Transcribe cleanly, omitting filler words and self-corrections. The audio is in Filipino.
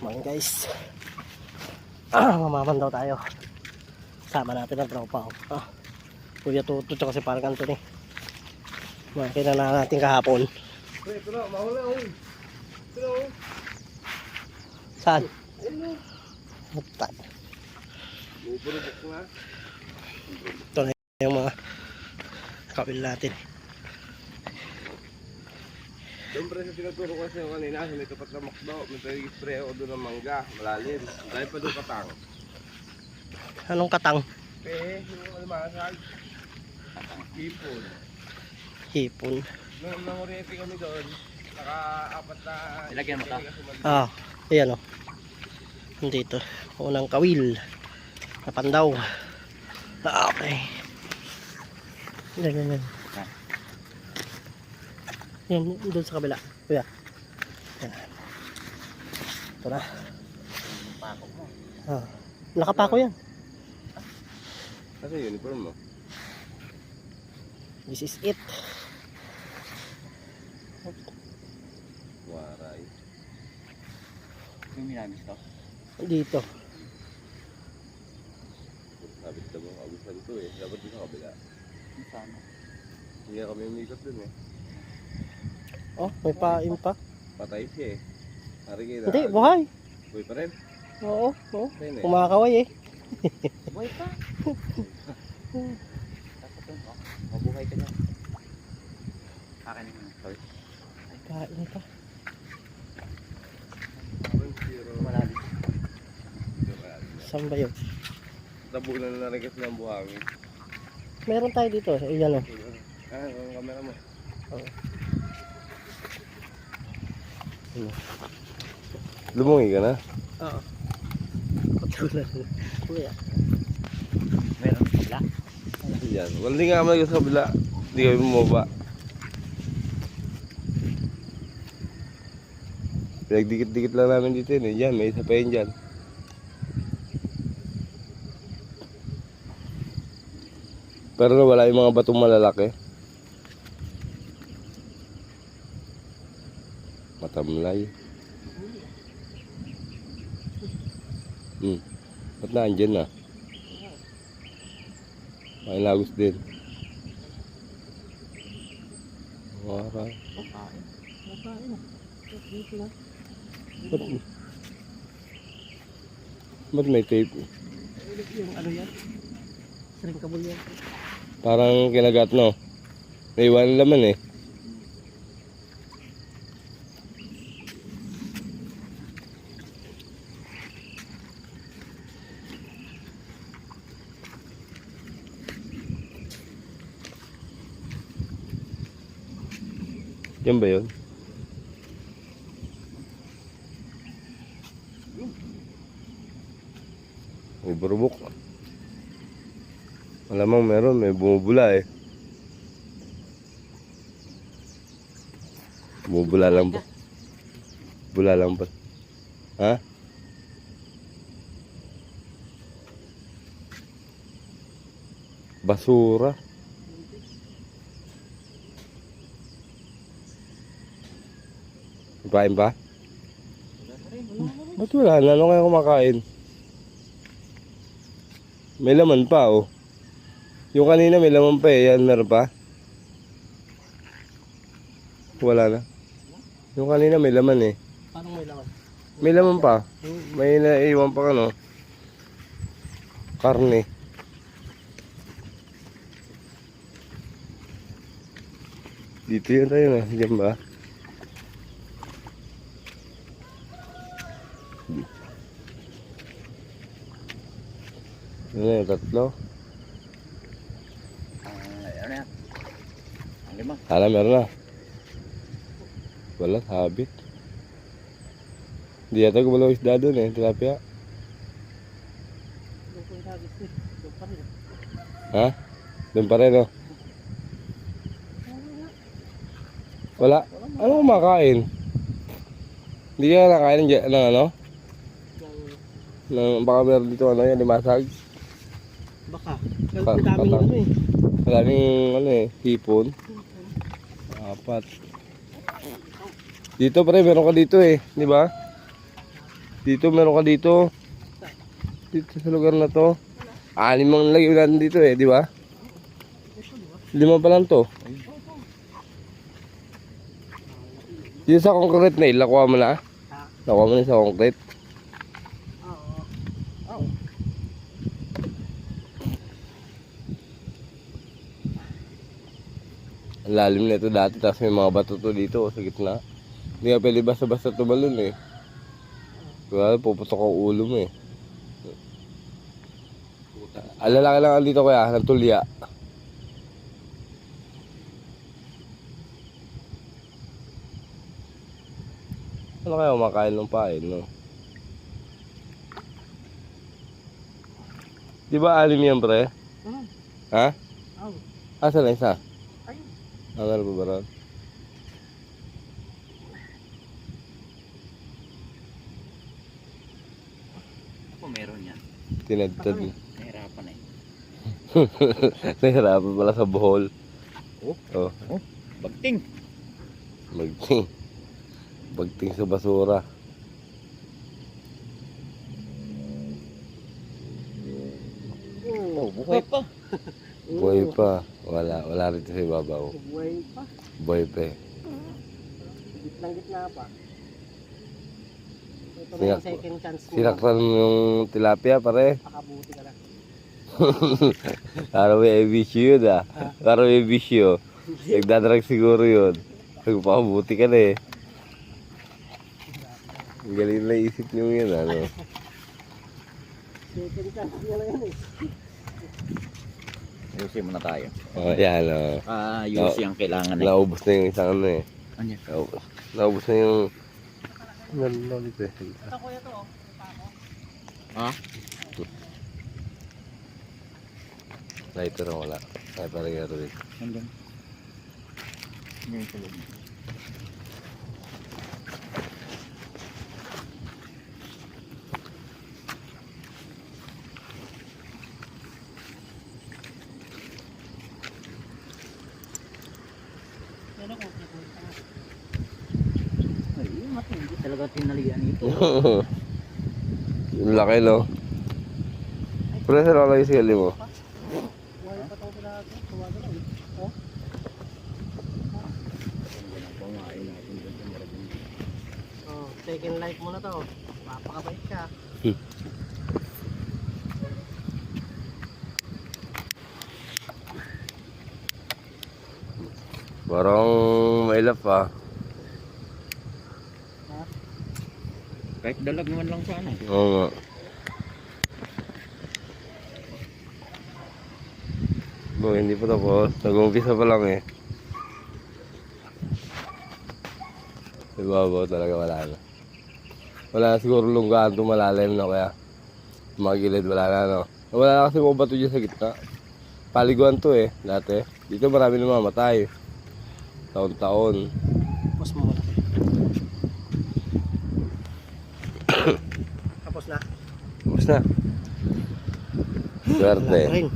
Mga guys, mamaman daw tayo. Sama natin ang tropa. Kuya Tuto tsaka si Parang Anthony. Makina na natin kahapon. Ito na, mahula oh. Ito na oh. Saan? Bubulubok na. Ito na yung mga kawil natin. Doon pre sa tinuturo ko sa'yo kanina, sa may tapat na makdo, may pag-spray ako doon ng mangga, malalim. Dahil pa doon katang. Anong katang? Yung almasag. Hipon. Hipon. Nung nanguriente kami doon, naka-apat na... Ilagyan mo ta. Ayan o. Dito. Unang kawil. Napandaw. Okay. Yan. Yan, doon sa kabila. Kuya. Yan. Ito na. Pako mo. Nakapako yan. Kasi uniform mo. This is it. Waray. Yung minamis to. Dito. Sabit ka mo, agusan ito eh. Dapat doon sa kabila. Yung sana. Hindi kami umikot doon eh. Oh, may paim pa. Patay siya eh. Hari kayo na. Hindi, buhay. Buhay pa rin. Oo. Ayun eh. Kumakaway eh. Buhay pa. Tapos ko. Mabuhay ka dyan. Akin yung sorry. Kain pa. Malalim. Saan ba yun? Tabunan na rin kasi ng buhangin. Meron tayo dito. Iyan o. Ang kamera mo. Lumungi ka na? Oo. Patulan. Kuya. Meron sila. Yan. Wala din nga kami sa kabila. Hindi kami bumaba. Pinagdikit-dikit lang namin dito yun. Yan, may isa pa yun dyan. Pero wala yung mga batong malalaki. Matamlay. Ba't na andyan na? May lagos din. Waray. Ba't may tape? Yung ano yan? Sering kabul yan. Parang kinagat no? May iwan laman eh. Yan ba yun? May burubok. Malamang meron, may bumubula eh. Bumubula lang ba? Bula lang ba? Ha? Basura. Kain pa? Ba't wala na? Ano kaya kumakain? May laman pa oh. Yung kanina may laman pa eh. Yan meron pa? Wala na. Yung kanina may laman eh. Parang may laman. May laman pa. May naiwan pa ano. Karne. Dito yun tayo na. Diyan ba? Ano yung tatlo? Ano yan? Ang lima. Hala meron na. Wala, habit. Hindi yata gumalaw isda doon eh, tilapia. Ha? Doon pa rin oh. Wala. Ano kumakain? Hindi ka nakain ng ano? Baka meron dito ano yan, limasag. Baka. Ang daming ano eh. Maraming ano eh, hipon. Apat. Dito pre, meron ka dito eh, di ba? Dito, meron ka dito. Dito sa lugar na to. 6 ang lagay natin dito eh, di ba? 5 pa lang to. Dito sa concrete na ilakuha mo na. Nakuha mo na sa concrete. Oo. Ang lalim na ito dati, tapos may mga bato to dito sa gitna. Hindi nga pwede basta-basta tumalon eh. Kaya puputok ang ulo mo eh. Alalaki lang dito kaya, ng tulya. Ano kaya kumakain ng pain, no? Di ba 6 yan, pre? Ha? Oo. Asa na isa? Ayun. Ang ano ba ba ron? Ako meron yan. Tinadtad. Nahirapan eh. Nahirapan pala sa buhol. Oh. Oh. Bagting. Bagting. Bagting sa basura. Oh, buhay pa. Buhay pa. Wala rito sa ibabaw. Buhay pa. Buhay pa eh. Gitna pa. Ito na Sinak- yung second chance mo. Sinaktan mo yung tilapia, pare. Pakabuti ka lang. Para may bisyo yun ah. Para may bisyo. Nagdadrag siguro yun. Nagpakabuti ka na eh. Ang galing na isip niyo yun ano. Second chance nyo na yan eh. Ayusin muna tayo. Oh, yan oh. Ayusin ang kailangan eh. Naubos na yung isang ano eh. Ano yan? Naubos na yung... Ano dito eh. Ito kuya to oh. Ha? Lighter na wala. Ay parang yaro dito. Hanggang. Hanggang sa loob. Ano kung pupunta na. Ay, matindi talaga tinalian ito. Yung laki no. Pero saan nakalagay sa gali mo? Buhay pa itong tilapia. Tuwaga lang eh. Oh. Oh, second life mo na to. Papakabait ka. Parang mailap ah. Kahit dalag naman lang sana eh. Oo nga. No, hindi pa tapos. Nag-umpisa pa lang eh. Ibabaw talaga wala na. Wala na siguro lunggaan ito malalim na kaya. Magilid wala na no. Wala na kasi mga bato dyan sa gitna. Paliguan to eh, dati. Dito marami namamatay. Taon-taon. Tapos mo muna. Tapos na. Tapos na. Swerte. Wala pa rin.